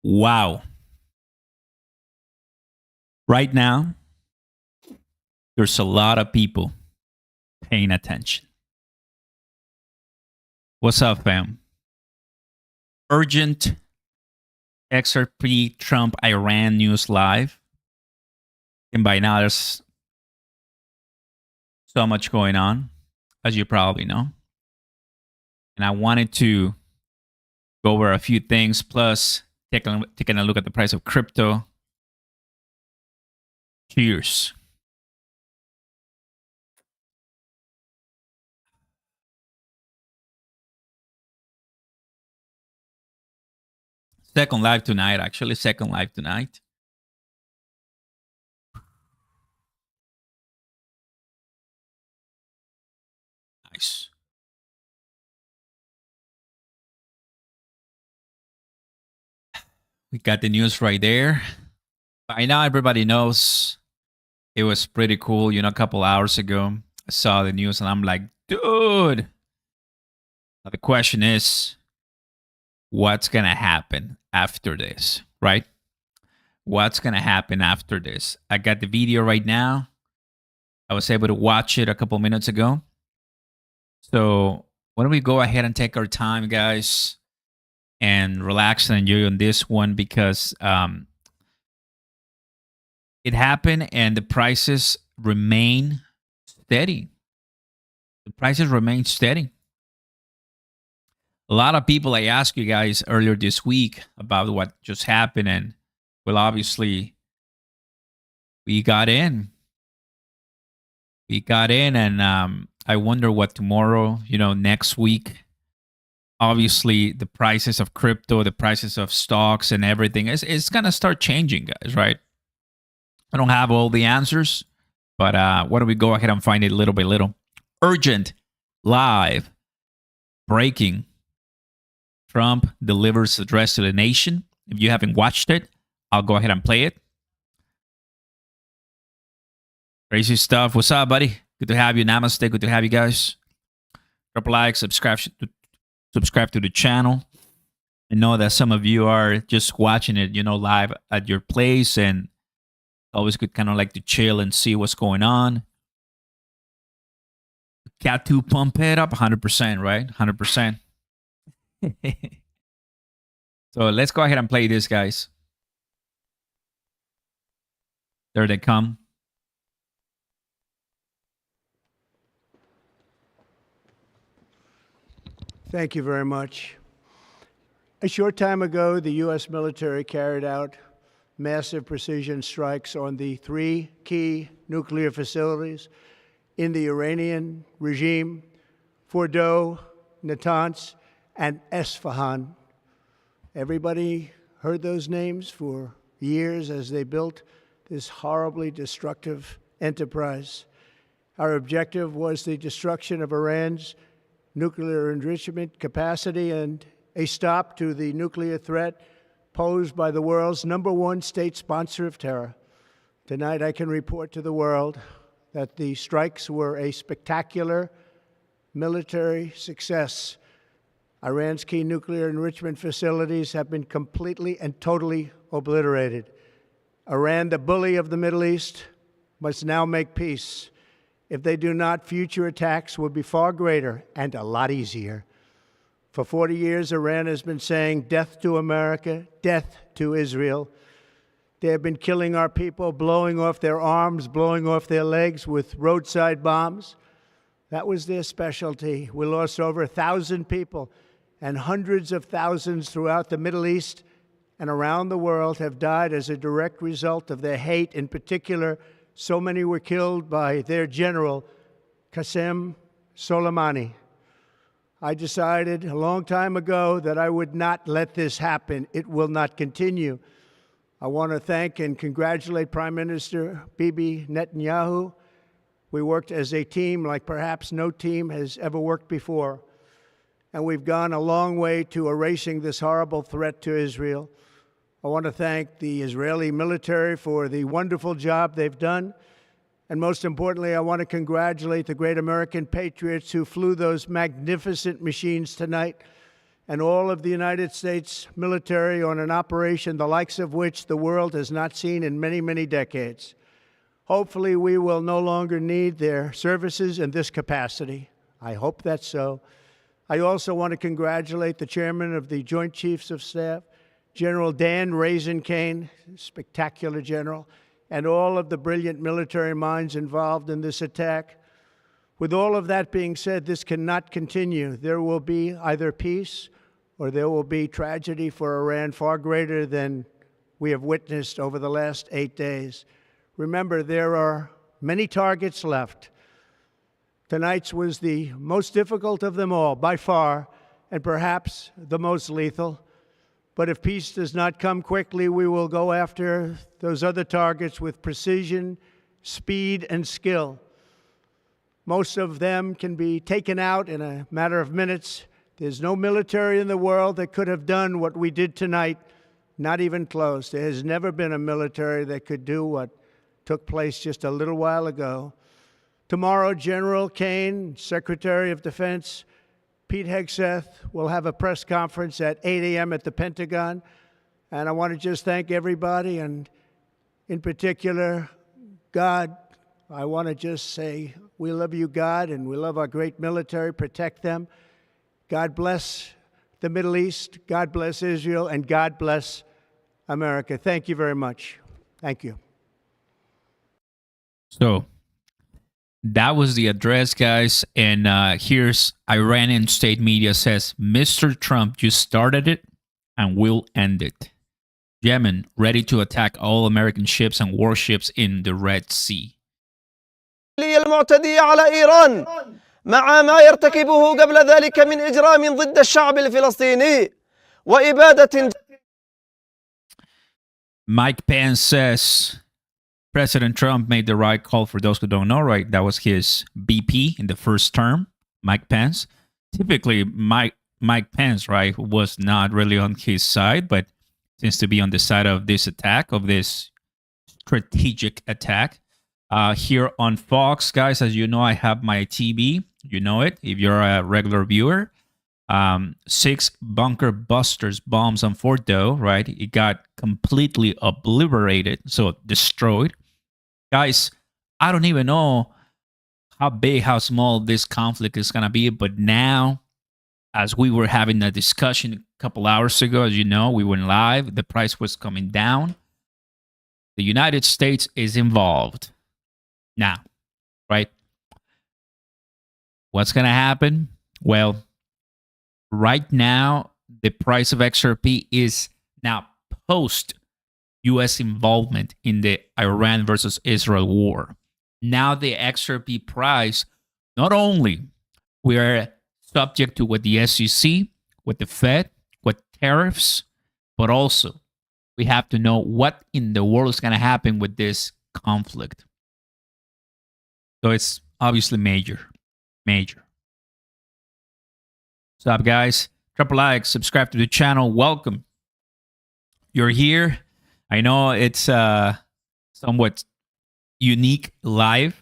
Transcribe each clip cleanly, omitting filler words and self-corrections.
Wow. Right now, there's a lot of people paying attention. What's up, fam? Urgent XRP Trump Iran news live. And by now, there's so much going on, as you probably know. And I wanted to go over a few things, plus taking a look at the price of crypto. Cheers. Second live tonight, actually. Second live tonight. Nice. We got the news right there. By now, everybody knows it was pretty cool. A couple hours ago, I saw the news and I'm like, dude. Now the question is, what's going to happen after this, right? What's going to happen after this? I got the video right now. I was able to watch it a couple minutes ago. So why don't we go ahead and take our time, guys, and relax and enjoy on this one, because it happened and the prices remain steady. The prices remain steady. A lot of people, I asked you guys earlier this week about what just happened, and well, obviously, we got in. We got in, and I wonder what tomorrow, next week. Obviously, the prices of crypto, the prices of stocks, and everything is gonna start changing, guys. Right? I don't have all the answers, but why don't we go ahead and find it little by little? Urgent, live, breaking. Trump delivers address to the nation. If you haven't watched it, I'll go ahead and play it. Crazy stuff. What's up, buddy? Good to have you. Namaste. Good to have you guys. Drop a like, subscribe to the channel. I know that some of you are just watching it, live at your place, and always good kind of like to chill and see what's going on. Cat 2 pump it up 100%, right? 100%. So let's go ahead and play this, guys. There they come. Thank you very much. A short time ago, the U.S. military carried out massive precision strikes on the 3 key nuclear facilities in the Iranian regime: Fordow, Natanz, and Esfahan. Everybody heard those names for years as they built this horribly destructive enterprise. Our objective was the destruction of Iran's nuclear enrichment capacity and a stop to the nuclear threat posed by the world's #1 state sponsor of terror. Tonight, I can report to the world that the strikes were a spectacular military success. Iran's key nuclear enrichment facilities have been completely and totally obliterated. Iran, the bully of the Middle East, must now make peace. If they do not, future attacks will be far greater and a lot easier. For 40 years, Iran has been saying death to America, death to Israel. They have been killing our people, blowing off their arms, blowing off their legs with roadside bombs. That was their specialty. We lost over 1,000 people, and hundreds of thousands throughout the Middle East and around the world have died as a direct result of their hate. In particular, so many were killed by their general, Qasem Soleimani. I decided a long time ago that I would not let this happen. It will not continue. I want to thank and congratulate Prime Minister Bibi Netanyahu. We worked as a team like perhaps no team has ever worked before. And we've gone a long way to erasing this horrible threat to Israel. I want to thank the Israeli military for the wonderful job they've done. And most importantly, I want to congratulate the great American patriots who flew those magnificent machines tonight, and all of the United States military on an operation the likes of which the world has not seen in many, many decades. Hopefully, we will no longer need their services in this capacity. I hope that's so. I also want to congratulate the chairman of the Joint Chiefs of Staff, General Dan Raisin Kane, spectacular general, and all of the brilliant military minds involved in this attack. With all of that being said, this cannot continue. There will be either peace or there will be tragedy for Iran far greater than we have witnessed over the last 8 days. Remember, there are many targets left. Tonight's was the most difficult of them all, by far, and perhaps the most lethal. But if peace does not come quickly, we will go after those other targets with precision, speed, and skill. Most of them can be taken out in a matter of minutes. There's no military in the world that could have done what we did tonight, not even close. There has never been a military that could do what took place just a little while ago. Tomorrow, General Kane, Secretary of Defense, Pete Hegseth will have a press conference at 8 a.m. at the Pentagon. And I want to just thank everybody, and in particular, God. I want to just say we love you, God, and we love our great military. Protect them. God bless the Middle East. God bless Israel. And God bless America. Thank you very much. Thank you. So that was the address, guys. And here's Iranian state media says, Mr. Trump, you started it and we'll end it. Yemen ready to attack all American ships and warships in the Red Sea. المعتدية على إيران مع ما يرتكبه قبل ذلك من إجرام ضد الشعب الفلسطيني وإبادة. Mike Pence says President Trump made the right call. For those who don't know, right, that was his BP in the first term, Mike Pence. Typically, Mike Pence, right, was not really on his side, but seems to be on the side of this attack, of this strategic attack. Here on Fox, guys, as you know, I have my TV. You know it if you're a regular viewer. 6 bunker busters bombs on Fordo, right? It got completely obliterated, so destroyed. Guys, I don't even know how big, how small this conflict is going to be, but now, as we were having a discussion a couple hours ago, as you know, we went live, the price was coming down. The United States is involved now, right? What's going to happen? Well, right now, the price of XRP is now post U.S. involvement in the Iran versus Israel war. Now the XRP price, not only we are subject to what the SEC, what the Fed, what tariffs, but also we have to know what in the world is going to happen with this conflict. So it's obviously major. What's up, guys? Drop a like, subscribe to the channel. Welcome. You're here. I know it's somewhat unique live.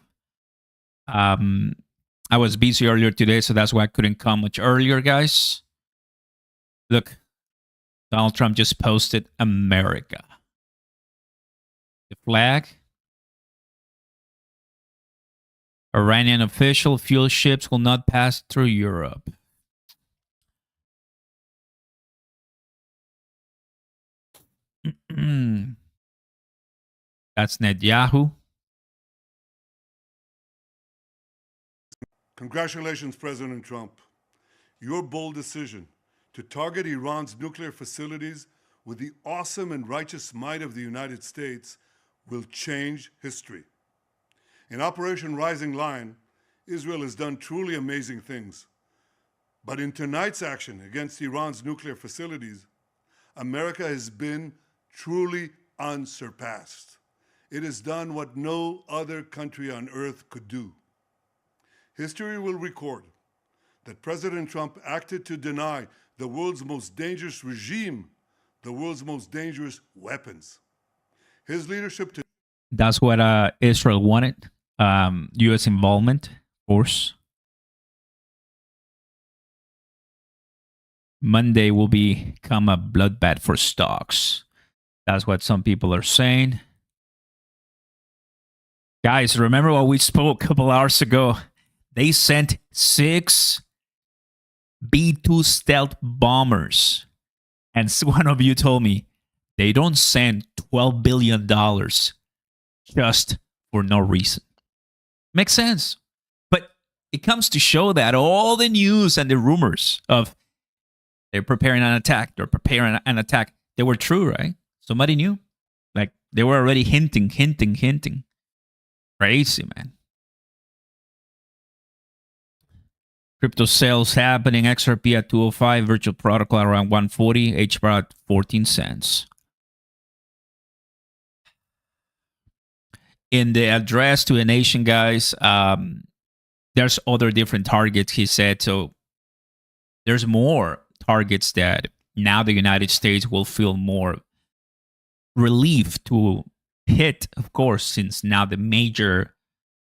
I was busy earlier today, so that's why I couldn't come much earlier, guys. Look, Donald Trump just posted America. The flag. Iranian official fuel ships will not pass through Europe. That's Netanyahu. Congratulations, President Trump. Your bold decision to target Iran's nuclear facilities with the awesome and righteous might of the United States will change history. In Operation Rising Lion, Israel has done truly amazing things. But in tonight's action against Iran's nuclear facilities, America has been truly unsurpassed. It has done what no other country on earth could do. History will record that President Trump acted to deny the world's most dangerous regime the world's most dangerous weapons. His leadership to That's what Israel wanted. U.S. involvement, of course. Monday will become a bloodbath for stocks. That's what some people are saying. Guys, remember what we spoke a couple hours ago? They sent 6 B-2 stealth bombers. And one of you told me they don't send $12 billion just for no reason. Makes sense. But it comes to show that all the news and the rumors of they're preparing an attack, they were true, right? Somebody knew. Like, they were already hinting. Crazy, man. Crypto sales happening. XRP at 205. Virtual protocol around 140. HBAR at 14 cents. In the address to the nation, guys, there's other different targets, he said. So there's more targets that now the United States will feel more relief to hit, of course, since now the major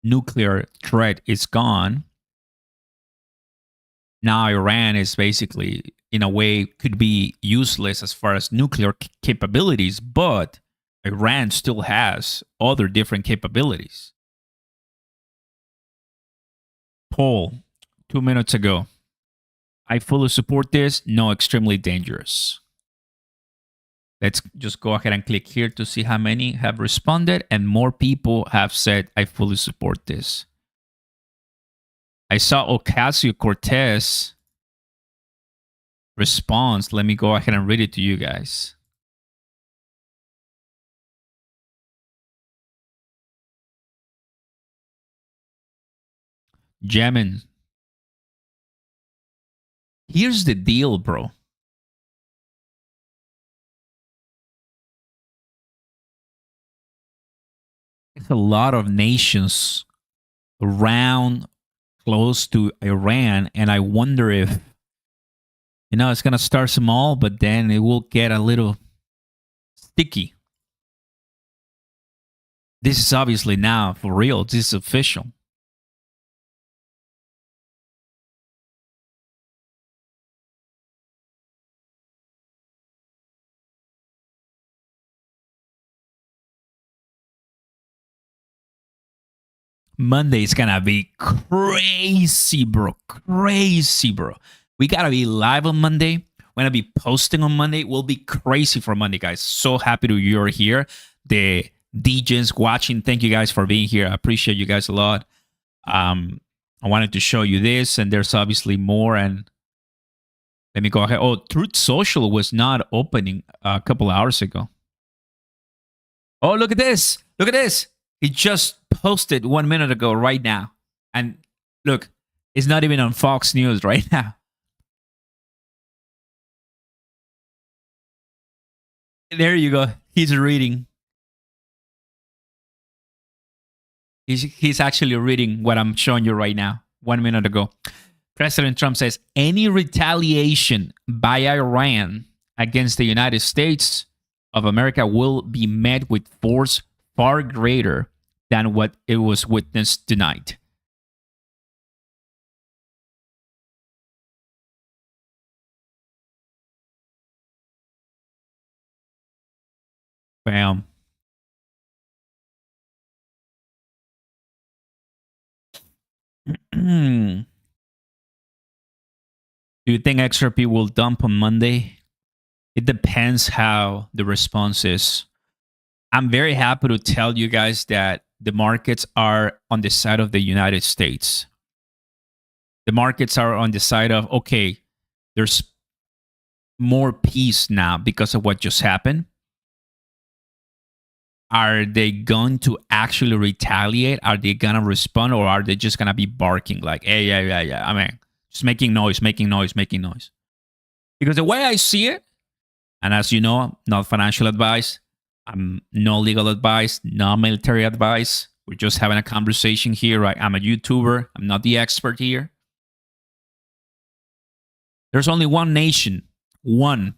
nuclear threat is gone. Now Iran is basically, in a way, could be useless as far as nuclear capabilities, but Iran still has other different capabilities. Poll 2 minutes ago. I fully support this. No, extremely dangerous. Let's just go ahead and click here to see how many have responded, and more people have said, I fully support this. I saw Ocasio-Cortez response. Let me go ahead and read it to you guys. Jemin. Here's the deal, bro. It's a lot of nations around close to Iran, and I wonder if, it's going to start small, but then it will get a little sticky. This is obviously now for real. This is official. Monday is gonna be crazy, bro. Crazy, bro. We gotta be live on Monday. We're gonna be posting on Monday. We'll be crazy for Monday, guys. So happy to you're here. The DJs watching, thank you guys for being here. I appreciate you guys a lot. I wanted to show you this, and there's obviously more. And let me go ahead. Oh, Truth Social was not opening a couple hours ago. Oh, look at this. Look at this. He just posted 1 minute ago right now. And look, it's not even on Fox News right now. There you go. He's reading. He's actually reading what I'm showing you right now. 1 minute ago. President Trump says any retaliation by Iran against the United States of America will be met with force far greater than what it was witnessed tonight. Bam. Do you think XRP will dump on Monday? It depends how the response is. I'm very happy to tell you guys that the markets are on the side of the United States. The markets are on the side of, okay, there's more peace now because of what just happened. Are they going to actually retaliate? Are they going to respond? Or are they just going to be barking like, hey, yeah. I mean, just making noise. Because the way I see it, and as you know, not financial advice, no legal advice, no military advice. We're just having a conversation here, right? I'm a YouTuber. I'm not the expert here. There's only one nation, one,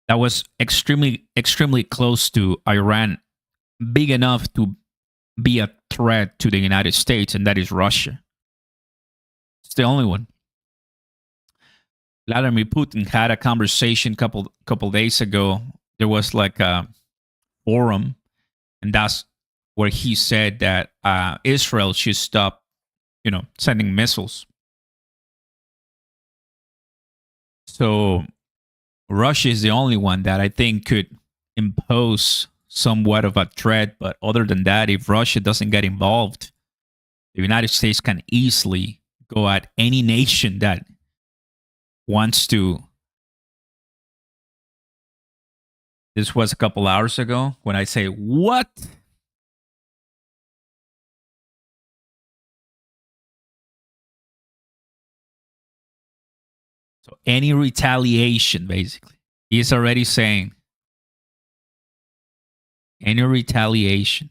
that was extremely close to Iran, big enough to be a threat to the United States, and that is Russia. It's the only one. Vladimir Putin had a conversation couple days ago. There was like a forum, and that's where he said that Israel should stop, sending missiles. So Russia is the only one that I think could impose somewhat of a threat. But other than that, if Russia doesn't get involved, the United States can easily go at any nation that wants to. This was a couple hours ago when I say, what? So any retaliation, basically. He's already saying any retaliation.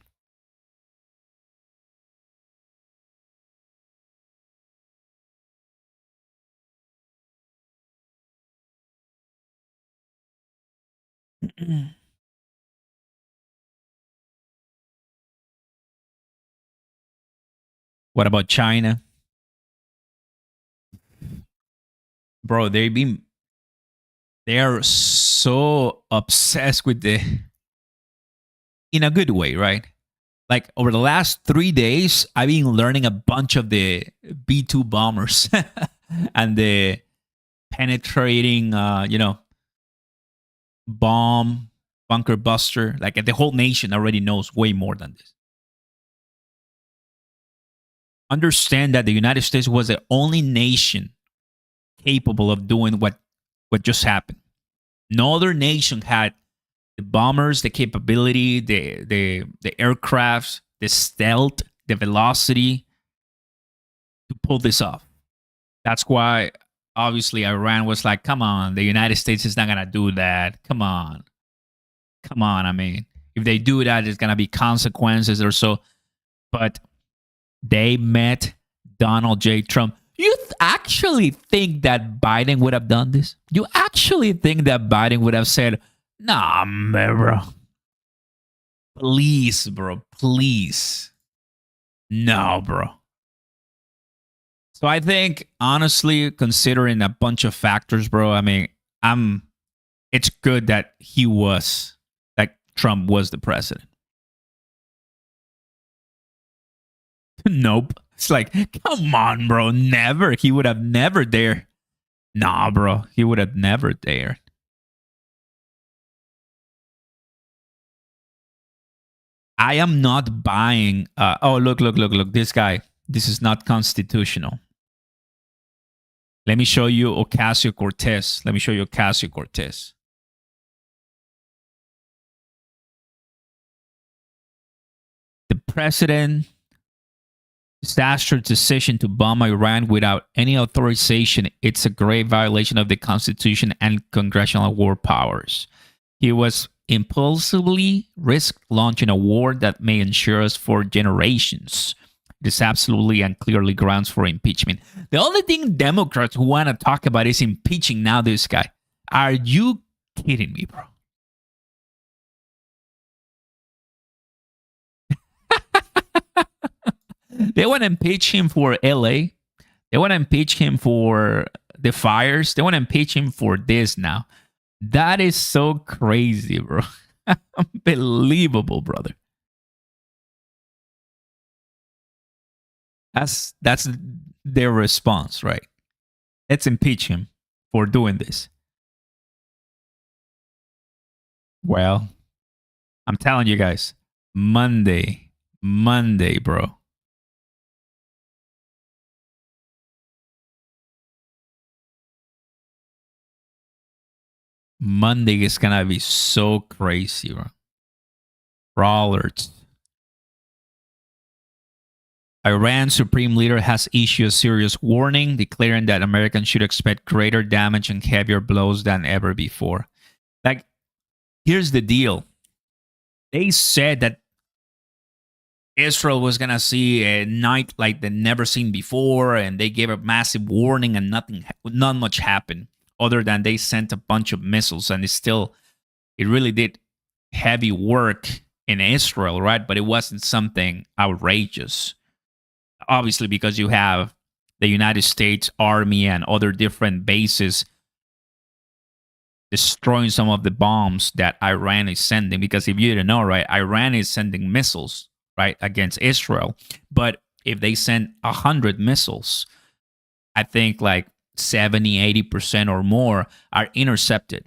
What about China? Bro, they are so obsessed with in a good way, right? Like over the last 3 days, I've been learning a bunch of the B-2 bombers and the penetrating, bomb bunker buster. Like the whole nation already knows way more than this. Understand that the United States was the only nation capable of doing what just happened. No other nation had the bombers, the capability, the aircrafts, the stealth, the velocity to pull this off. That's why, obviously, Iran was like, come on, the United States is not going to do that. Come on. I mean, if they do that, there's going to be consequences or so. But they met Donald J. Trump. You actually think that Biden would have done this? You actually think that Biden would have said, nah, man, bro. Please, bro. Please. No, bro. So I think, honestly, considering a bunch of factors, bro, I mean, it's good that Trump was the president. Nope. It's like, come on, bro. Never. He would have never dared. Nah, bro. He would have never dared. I am not buying. Look. This guy. This is not constitutional. Let me show you Ocasio-Cortez. The president disastrous decision to bomb Iran without any authorization. It's a grave violation of the Constitution and congressional war powers. He was impulsively risked launching a war that may ensure us for generations. It is absolutely and clearly grounds for impeachment. The only thing Democrats want to talk about is impeaching now this guy. Are you kidding me, bro? They want to impeach him for LA. They want to impeach him for the fires. They want to impeach him for this now. That is so crazy, bro. Unbelievable, brother. That's their response, right? Let's impeach him for doing this. Well, I'm telling you guys, Monday, bro. Monday is gonna be so crazy, bro. Raw alerts. Iran's supreme leader has issued a serious warning, declaring that Americans should expect greater damage and heavier blows than ever before. Like, here's the deal. They said that Israel was gonna see a night like they've never seen before, and they gave a massive warning, and not much happened. Other than they sent a bunch of missiles, and it really did heavy work in Israel, right? But it wasn't something outrageous. Obviously, because you have the United States Army and other different bases destroying some of the bombs that Iran is sending. Because if you didn't know, right, Iran is sending missiles, right, against Israel. But if they send 100 missiles, I think like 70-80% or more are intercepted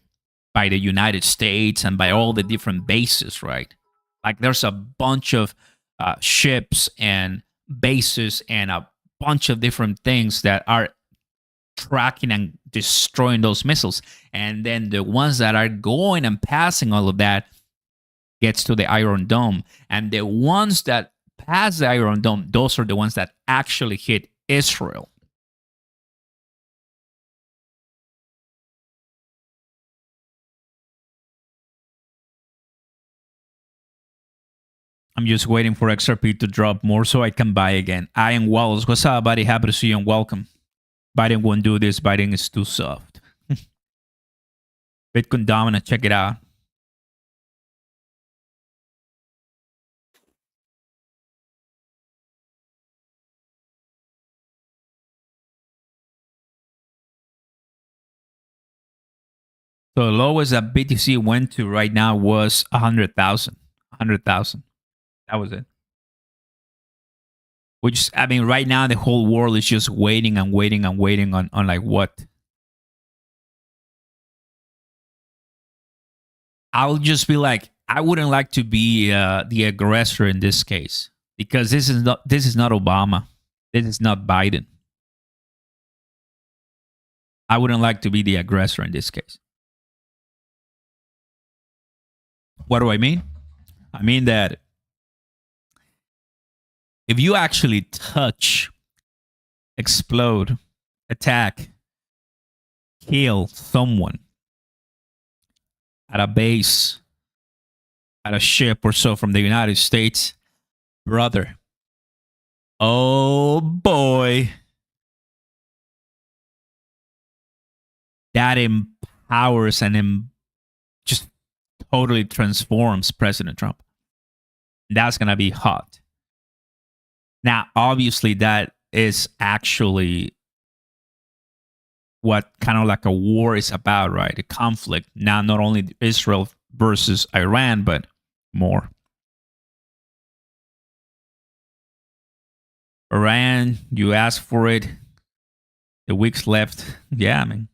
by the United States and by all the different bases, right? Like there's a bunch of ships and bases and a bunch of different things that are tracking and destroying those missiles. And then the ones that are going and passing all of that gets to the Iron Dome. And the ones that pass the Iron Dome, those are the ones that actually hit Israel. I'm just waiting for XRP to drop more so I can buy again. Ian Wallace, what's up, buddy? Happy to see you and welcome. Biden won't do this. Biden is too soft. Bitcoin dominant. Check it out. So the lowest that BTC went to right now was 100,000. 100,000. That was it. Which, I mean, right now the whole world is just waiting and waiting and waiting on like what? I'll just be like, I wouldn't like to be the aggressor in this case because this is not Obama. This is not Biden. I wouldn't like to be the aggressor in this case. What do I mean? I mean that if you actually touch, explode, attack, kill someone at a base, at a ship or so from the United States, brother, oh boy, that empowers and just totally transforms President Trump. That's going to be hot. Now, obviously, that is actually what kind of like a war is about, right? A conflict. Now, not only Israel versus Iran, but more. Iran, you asked for it. The weeks left. Yeah, I mean,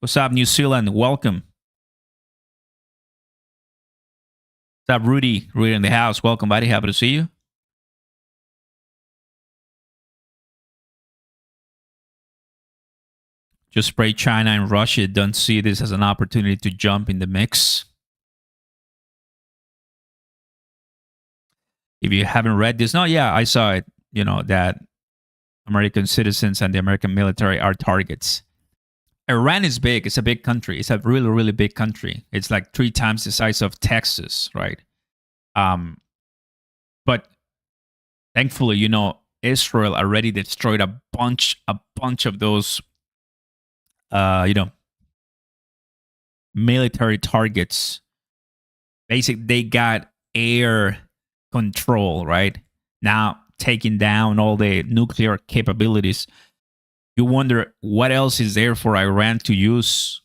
what's up, New Zealand? Welcome. What's up, Rudy? Rudy in the house. Welcome, buddy. Happy to see you. Just pray China and Russia don't see this as an opportunity to jump in the mix. If you haven't read this, no, yeah, I saw it. You know, that American citizens and the American military are targets. Iran is big. It's a big country. It's a really, really big country. It's like 3 times the size of Texas, right? But thankfully, you know, Israel already destroyed a bunch of those, you know, military targets. Basically, they got air control, right? Now taking down all the nuclear capabilities. You wonder what else is there for Iran to use?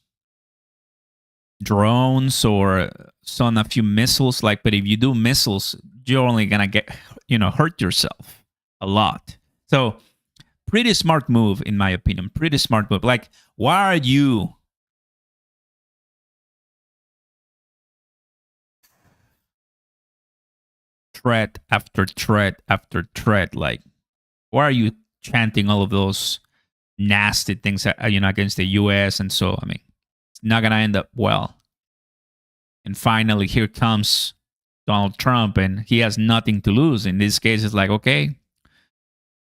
Drones or send a few missiles, like, but if you do missiles, you're only gonna get, you know, hurt yourself a lot. So pretty smart move, in my opinion. Pretty smart move. Like, why are you threat after threat after threat? Like, why are you chanting all of those nasty things, you know, against the U.S.? And so, I mean, it's not gonna end up well. And finally, here comes Donald Trump, and he has nothing to lose. In this case, it's like, okay,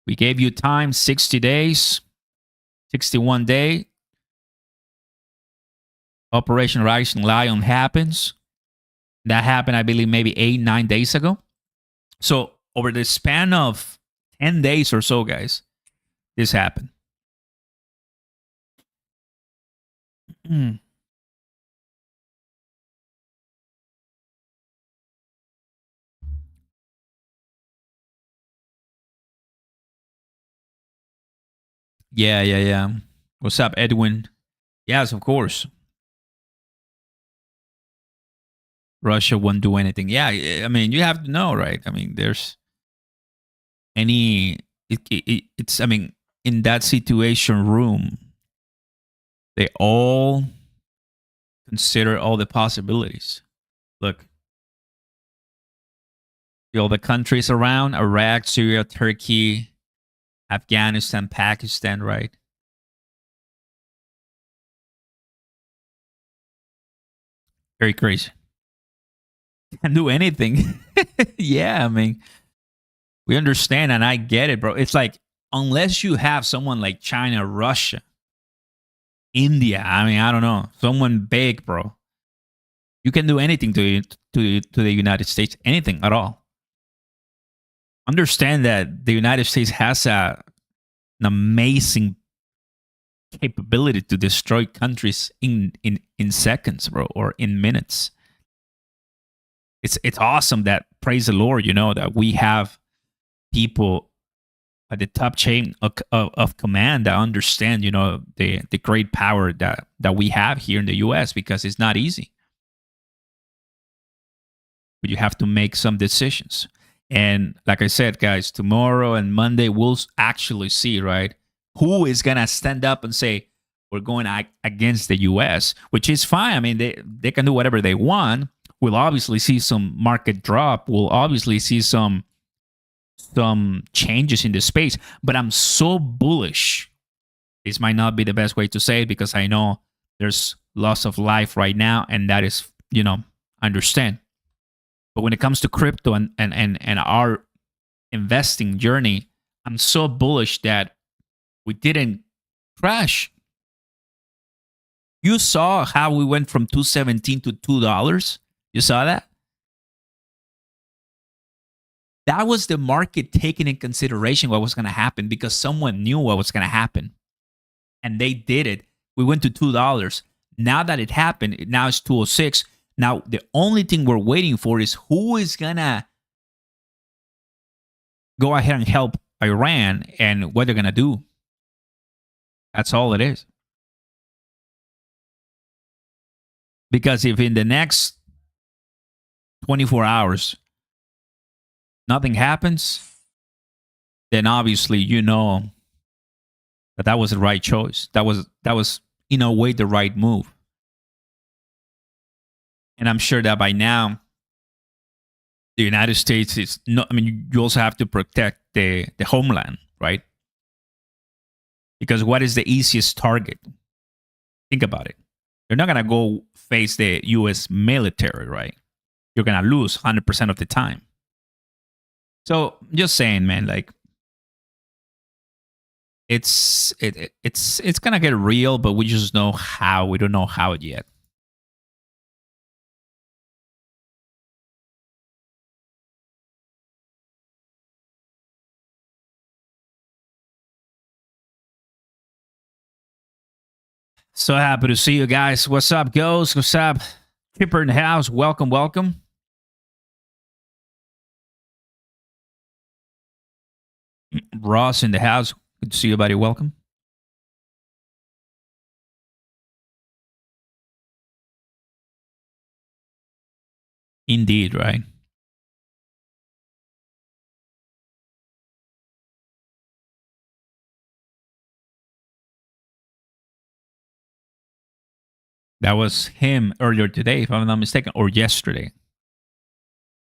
we gave you time, 60 days, 61 day. Operation Rising Lion happens. That happened, I believe, maybe 8-9 days ago. So over the span of 10 days or so, guys, this happened. Yeah. What's up, Edwin? Yes, of course. Russia won't do anything. Yeah, I mean, you have to know, right? I mean, there's any. It's. I mean, in that situation room, they all consider all the possibilities. Look, all the countries around Iraq, Syria, Turkey, Afghanistan, Pakistan, right? Very crazy. Can't do anything. Yeah, I mean, we understand and I get it, bro. It's like, unless you have someone like China, Russia, India, I mean, I don't know, someone big, bro, you can do anything to the United States, anything at all. Understand that the United States has an amazing capability to destroy countries in seconds, bro, or in minutes. It's awesome that, praise the Lord, that we have people at the top chain of command that understand, the great power that we have here in the US, because it's not easy. But you have to make some decisions. And like I said, guys, tomorrow and Monday, we'll actually see, right, who is going to stand up and say, we're going against the US, which is fine. I mean, they can do whatever they want. We'll obviously see some market drop. We'll obviously see some changes in the space. But I'm so bullish. This might not be the best way to say it, because I know there's loss of life right now, and that is, I understand. But when it comes to crypto and our investing journey, I'm so bullish that we didn't crash. You saw how we went from 217 to $2. You saw that? That was the market taking in consideration what was going to happen, because someone knew what was going to happen. And they did it. We went to $2. Now that it happened, now it's 206. Now, the only thing we're waiting for is who is going to go ahead and help Iran and what they're going to do. That's all it is. Because if in the next 24 hours nothing happens, then obviously that was the right choice. That was in a way the right move. And I'm sure that by now, the United States is not. I mean, you also have to protect the homeland, right? Because what is the easiest target? Think about it. You're not gonna go face the U.S. military, right? You're gonna lose 100% of the time. So, just saying, man, like, it's gonna get real, but we just know how. We don't know how yet. So happy to see you guys. What's up, Ghost? What's up? Chipper in the house. Welcome, welcome. Ross in the house. Good to see you, buddy. Welcome. Indeed, right? That was him earlier today, if I'm not mistaken, or yesterday.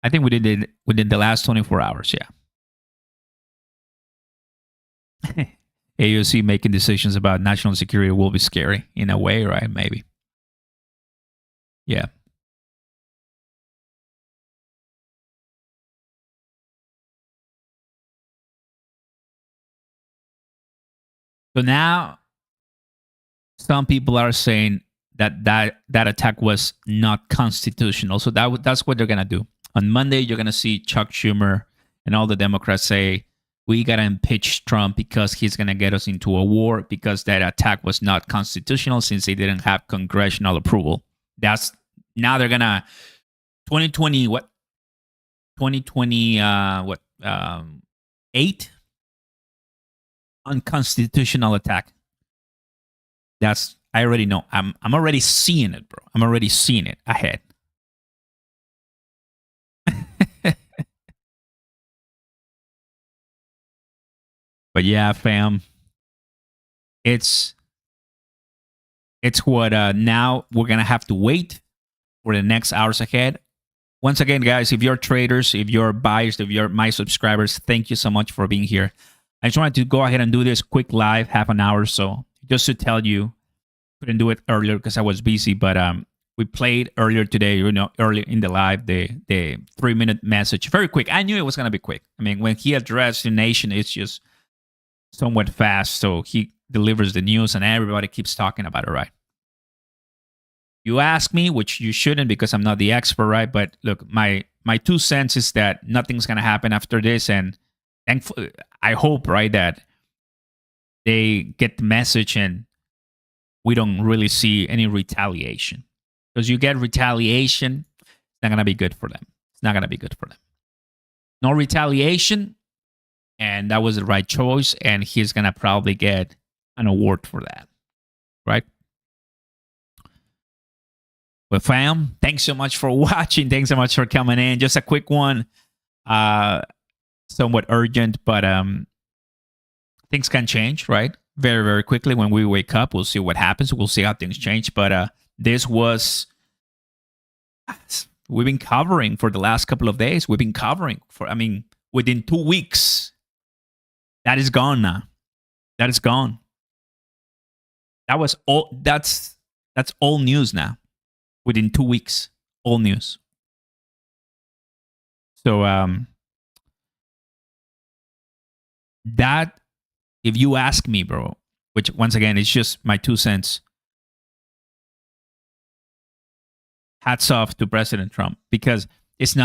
I think we did it within the last 24 hours, yeah. AOC making decisions about national security will be scary in a way, right? Maybe. Yeah. So now some people are saying that attack was not constitutional. So that's what they're going to do. On Monday, you're going to see Chuck Schumer and all the Democrats say, we got to impeach Trump because he's going to get us into a war, because that attack was not constitutional since they didn't have congressional approval. Now they're going to 2020 what? 2020 8 unconstitutional attack. That's I already know. I'm already seeing it, bro. I'm already seeing it ahead. But yeah, fam, it's what now we're gonna have to wait for the next hours ahead. Once again, guys, if you're traders, if you're buyers, if you're my subscribers, thank you so much for being here. I just wanted to go ahead and do this quick live, half an hour or so, just to tell you. Couldn't do it earlier because I was busy, but we played earlier today, earlier in the live, the 3-minute message. Very quick. I knew it was going to be quick. I mean, when he addressed the nation, it's just somewhat fast. So he delivers the news and everybody keeps talking about it, right? You ask me, which you shouldn't because I'm not the expert, right? But look, my 2 cents is that nothing's going to happen after this. And thankfully, I hope, right, that they get the message and we don't really see any retaliation. Because you get retaliation, it's not going to be good for them. It's not going to be good for them. No retaliation, and that was the right choice, and he's going to probably get an award for that, right? But fam, thanks so much for watching. Thanks so much for coming in. Just a quick one, somewhat urgent, but things can change, right? Very, very quickly. When we wake up, we'll see what happens. We'll see how things change. But this was, we've been covering for the last couple of days. We've been covering for, within 2 weeks. That is gone now. That is gone. That was all. That's all news now. Within 2 weeks, all news. So that, if you ask me, bro, which once again, it's just my 2 cents. Hats off to President Trump, because it's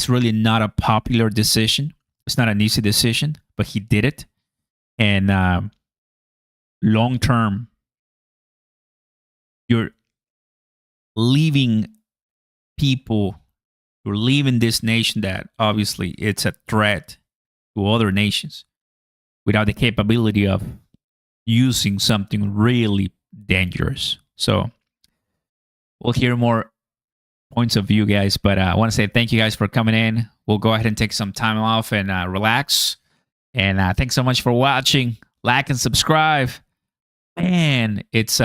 really not a popular decision. It's not an easy decision, but he did it. And long term, you're leaving people, you're leaving this nation that obviously it's a threat to other nations without the capability of using something really dangerous. So we'll hear more points of view, guys. But I want to say thank you guys for coming in. We'll go ahead and take some time off and relax. And thanks so much for watching. Like and subscribe. And it's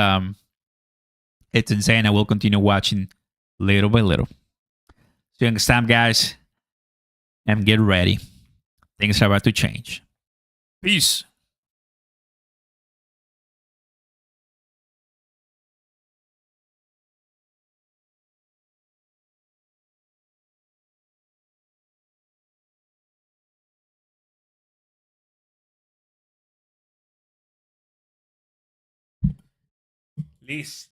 insane. I will continue watching little by little. See you next time, guys. And get ready. Things are about to change. Peace. Listo.